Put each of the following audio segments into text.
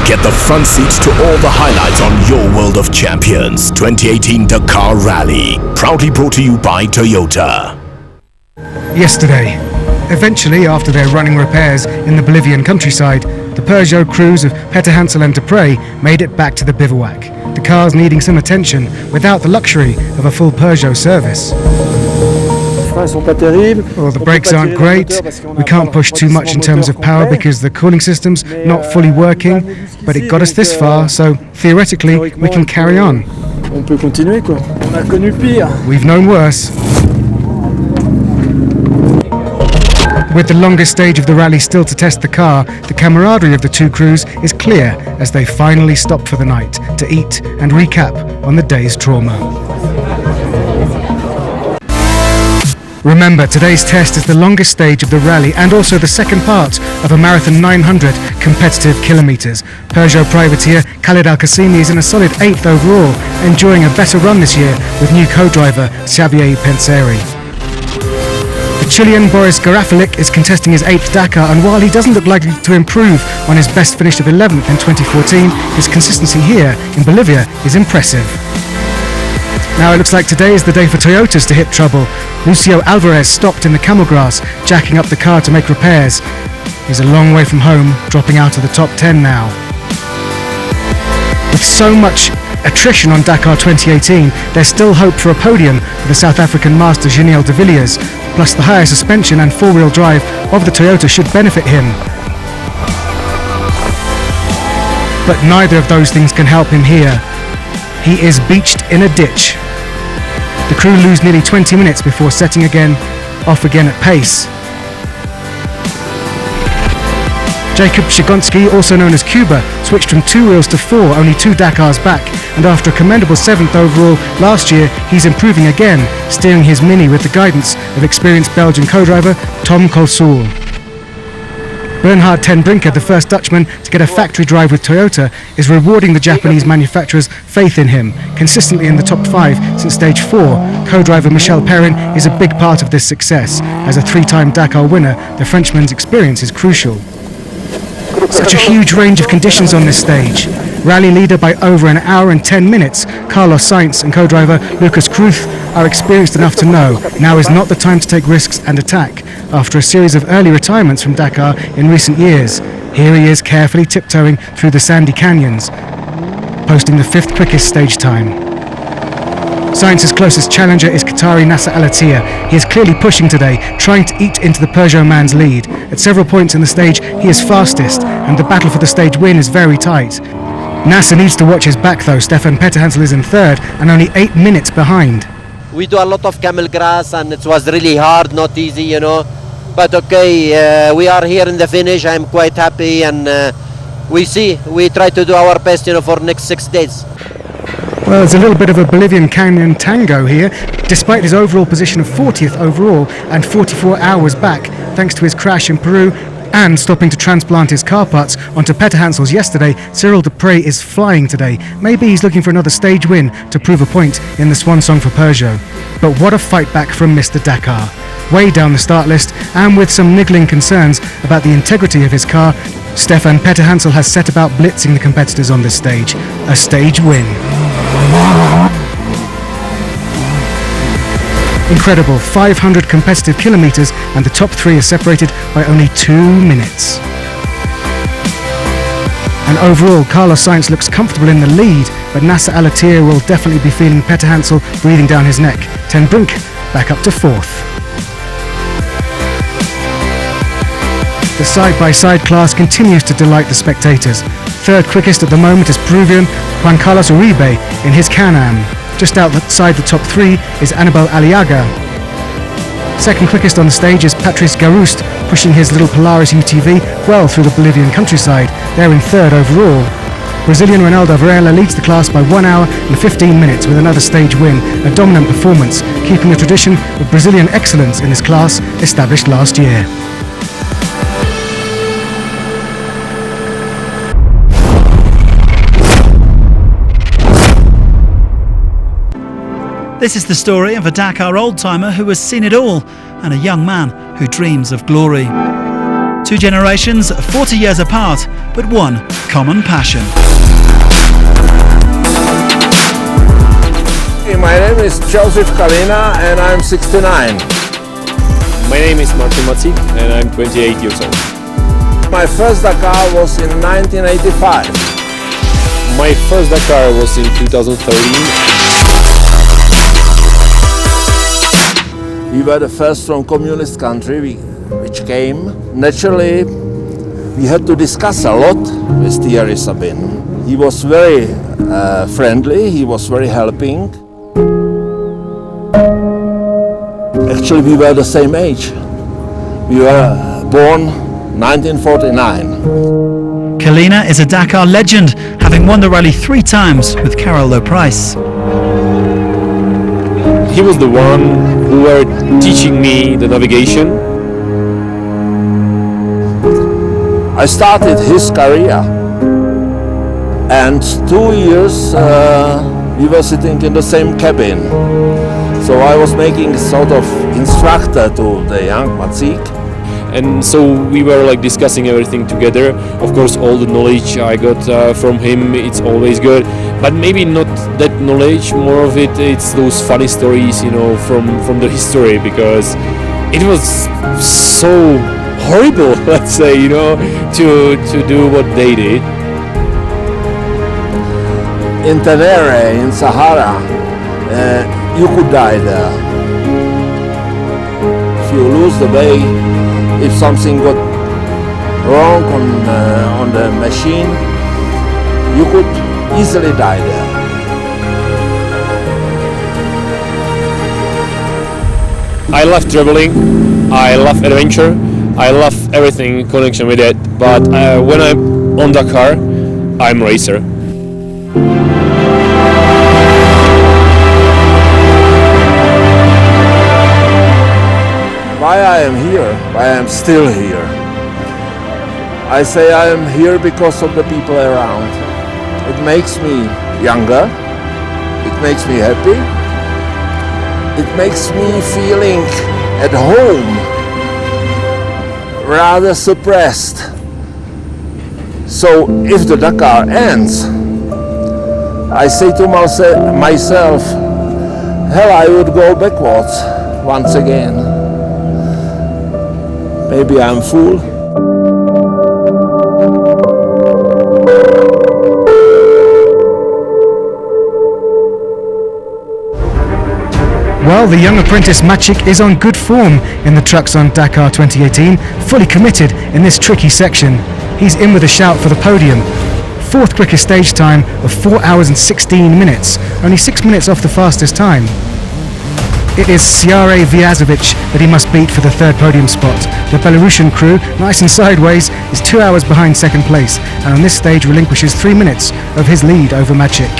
Get the front seats to all the highlights on your World of Champions 2018 Dakar Rally. Proudly brought to you by Toyota. Yesterday, eventually after their running repairs in the Bolivian countryside, the Peugeot crews of Peter Hansel and Dupre made it back to the bivouac. The cars needing some attention without the luxury of a full Peugeot service. Well, the brakes aren't great, we can't push too much in terms of power because the cooling system's not fully working, but it got us this far, so theoretically we can carry on. We've known worse. With the longest stage of the rally still to test the car, the camaraderie of the two crews is clear as they finally stop for the night to eat and recap on the day's trauma. Remember, today's test is the longest stage of the rally and also the second part of a marathon 900 competitive kilometres. Peugeot privateer Khalid Al-Qasimi is in a solid 8th overall, enjoying a better run this year with new co-driver Xavier Penseri. The Chilean Boris Garafalik is contesting his 8th Dakar, and while he doesn't look likely to improve on his best finish of 11th in 2014, his consistency here in Bolivia is impressive. Now it looks like today is the day for Toyotas to hit trouble. Lucio Alvarez stopped in the camel grass, jacking up the car to make repairs. He's a long way from home, dropping out of the top 10 now. With so much attrition on Dakar 2018, there's still hope for a podium for the South African master Giniel de Villiers, plus the higher suspension and four-wheel drive of the Toyota should benefit him. But neither of those things can help him here. He is beached in a ditch. The crew lose nearly 20 minutes before setting off again at pace. Jacob Szczegonski, also known as Cuba, switched from 2 wheels to 4, only 2 Dakars back, and after a commendable 7th overall last year, he's improving again, steering his Mini with the guidance of experienced Belgian co-driver Tom Colsoul. Bernhard ten Brinker, the first Dutchman to get a factory drive with Toyota, is rewarding the Japanese manufacturer's faith in him. Consistently in the top 5 since stage 4, co-driver Michel Perrin is a big part of this success. As a 3-time Dakar winner, the Frenchman's experience is crucial. Such a huge range of conditions on this stage. Rally leader by over an hour and 10 minutes, Carlos Sainz and co-driver Lucas Cruz are experienced enough to know now is not the time to take risks and attack. After a series of early retirements from Dakar in recent years, here he is carefully tiptoeing through the sandy canyons, posting the 5th quickest stage time. Sainz's closest challenger is Qatari Nasser Al-Attiyah. He is clearly pushing today, trying to eat into the Peugeot man's lead. At several points in the stage, he is fastest, and the battle for the stage win is very tight. Nasser needs to watch his back though. Stefan Peter Hansel is in 3rd and only 8 minutes behind. We do a lot of camel grass and it was really hard, not easy, you know. But okay, we are here in the finish. I'm quite happy, and we try to do our best, you know, for next 6 days. Well, it's a little bit of a Bolivian canyon tango here. Despite his overall position of 40th overall and 44 hours back, thanks to his crash in Peru and stopping to transplant his car parts onto Peter Hansel's yesterday, Cyril Dupre is flying today. Maybe he's looking for another stage win to prove a point in the swan song for Peugeot. But what a fight back from Mr. Dakar. Way down the start list, and with some niggling concerns about the integrity of his car, Stefan Peter Hansel has set about blitzing the competitors on this stage. A stage win. Incredible, 500 competitive kilometres, and the top 3 are separated by only 2 minutes. And overall, Carlos Sainz looks comfortable in the lead, but Nasser Al-Attiyah will definitely be feeling Peter Hansel breathing down his neck. Ten Brink back up to 4th. The side-by-side class continues to delight the spectators. 3rd quickest at the moment is Peruvian Juan Carlos Uribe in his Can-Am. Just outside the top 3 is Anibal Aliaga. 2nd quickest on the stage is Patrice Garust, pushing his little Polaris UTV well through the Bolivian countryside. They're in 3rd overall. Brazilian Ronaldo Varela leads the class by 1 hour and 15 minutes with another stage win, a dominant performance, keeping the tradition of Brazilian excellence in this class established last year. This is the story of a Dakar old-timer who has seen it all, and a young man who dreams of glory. Two generations, 40 years apart, but one common passion. My name is Joseph Kalina and I'm 69. My name is Martin Maciek and I'm 28 years old. My first Dakar was in 1985. My first Dakar was in 2013. We were the first from communist country which came. Naturally, we had to discuss a lot with Thierry Sabine. He was very friendly, he was very helping. Actually, we were the same age. We were born 1949. Kalina is a Dakar legend, having won the rally 3 times with Carolo Price. He was the one who were teaching me the navigation. I started his career, and 2 years we were sitting in the same cabin. So I was making sort of instructor to the young Maciek. And so we were like discussing everything together. Of course, all the knowledge I got from him, it's always good. But maybe not that knowledge, more of it's those funny stories, you know, from the history, because it was so horrible, let's say, you know, to do what they did. In Tenere, in Sahara, you could die there. If you lose the way, if something got wrong on the machine, you could easily die there. I love traveling, I love adventure, I love everything in connection with it. But when I'm on Dakar, I'm a racer. Why I am here, why I am still here. I say I am here because of the people around. It makes me younger, it makes me happy, it makes me feeling at home, rather suppressed. So if the Dakar ends, I say to myself, hell, I would go backwards once again. Maybe I'm a fool. Well, the young apprentice Maciek is on good form in the trucks on Dakar 2018, fully committed in this tricky section. He's in with a shout for the podium. 4th quickest stage time of 4 hours and 16 minutes, only 6 minutes off the fastest time. It is Siare Vyazovic that he must beat for the 3rd podium spot. The Belarusian crew, nice and sideways, is 2 hours behind 2nd place, and on this stage relinquishes 3 minutes of his lead over Maciek.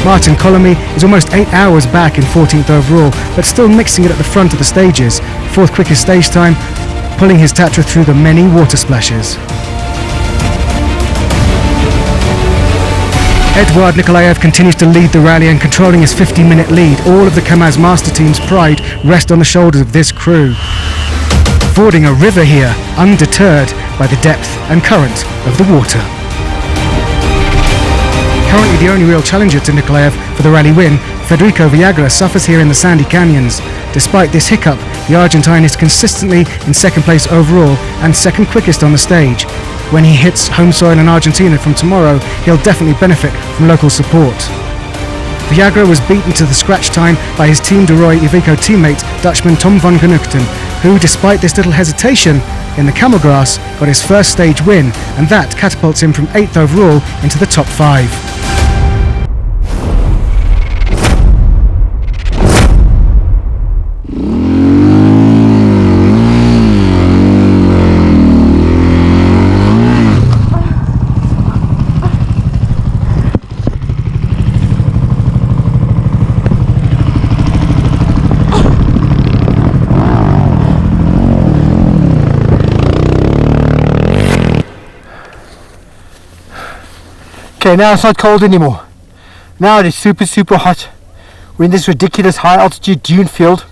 Martin Colomy is almost 8 hours back in 14th overall, but still mixing it at the front of the stages. 4th quickest stage time, pulling his Tatra through the many water splashes. Eduard Nikolaev continues to lead the rally and controlling his 50-minute lead. All of the Kamaz Master Team's pride rest on the shoulders of this crew. Fording a river here, undeterred by the depth and current of the water. Currently the only real challenger to Nikolaev for the rally win, Federico Viagra suffers here in the sandy canyons. Despite this hiccup, the Argentine is consistently in 2nd place overall and 2nd quickest on the stage. When he hits home soil in Argentina from tomorrow, he'll definitely benefit from local support. Viagra was beaten to the scratch time by his Team de Roy Iveco teammate, Dutchman Tom van Genuchten, who, despite this little hesitation in the camel grass, got his first stage win, and that catapults him from 8th overall into the top 5. Okay, now it's not cold anymore. Now it is super hot. We're in this ridiculous high altitude dune field.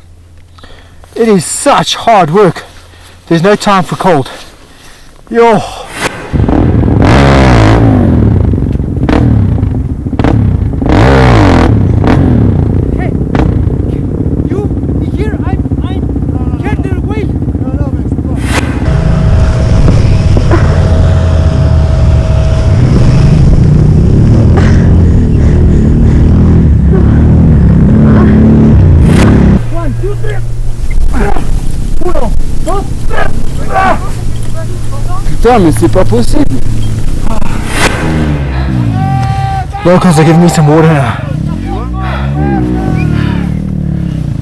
It is such hard work. There's no time for cold. Yo. Putain, mais c'est pas possible. Locals are giving me some water now.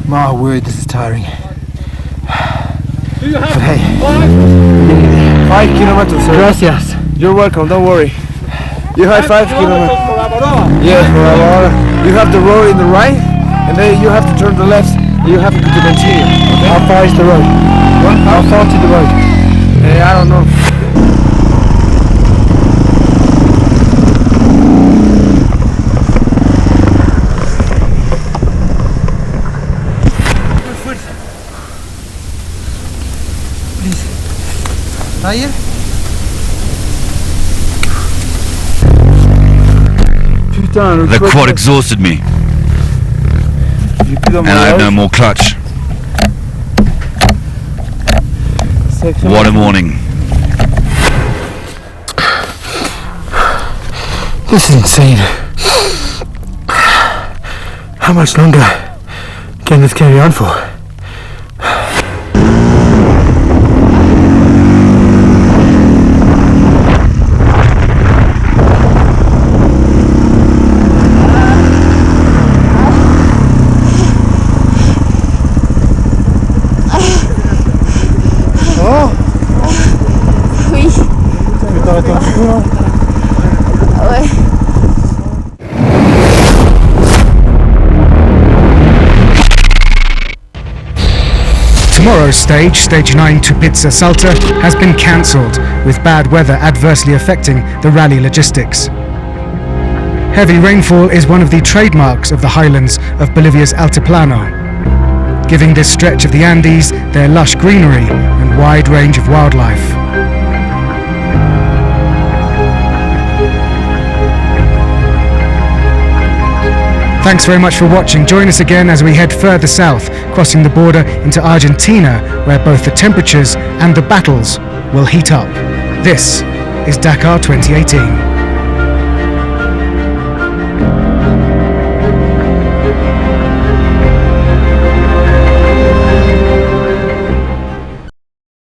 My word, this is tiring. But hey, 5 kilometers. Gracias. You're welcome. Don't worry. You have 5 kilometers. Yes, you have the road in the right, and then you have to turn the left. And you have to continue. Okay? How far is the road? What? How far to the road? I don't know. The quad exhausted me, and I have no more clutch. What a morning. This is insane. How much longer can this carry on for? Tomorrow's stage, Stage 9 to Pizza Salta, has been cancelled, with bad weather adversely affecting the rally logistics. Heavy rainfall is one of the trademarks of the highlands of Bolivia's Altiplano, giving this stretch of the Andes their lush greenery and wide range of wildlife. Thanks very much for watching. Join us again as we head further south, crossing the border into Argentina, where both the temperatures and the battles will heat up. This is Dakar 2018.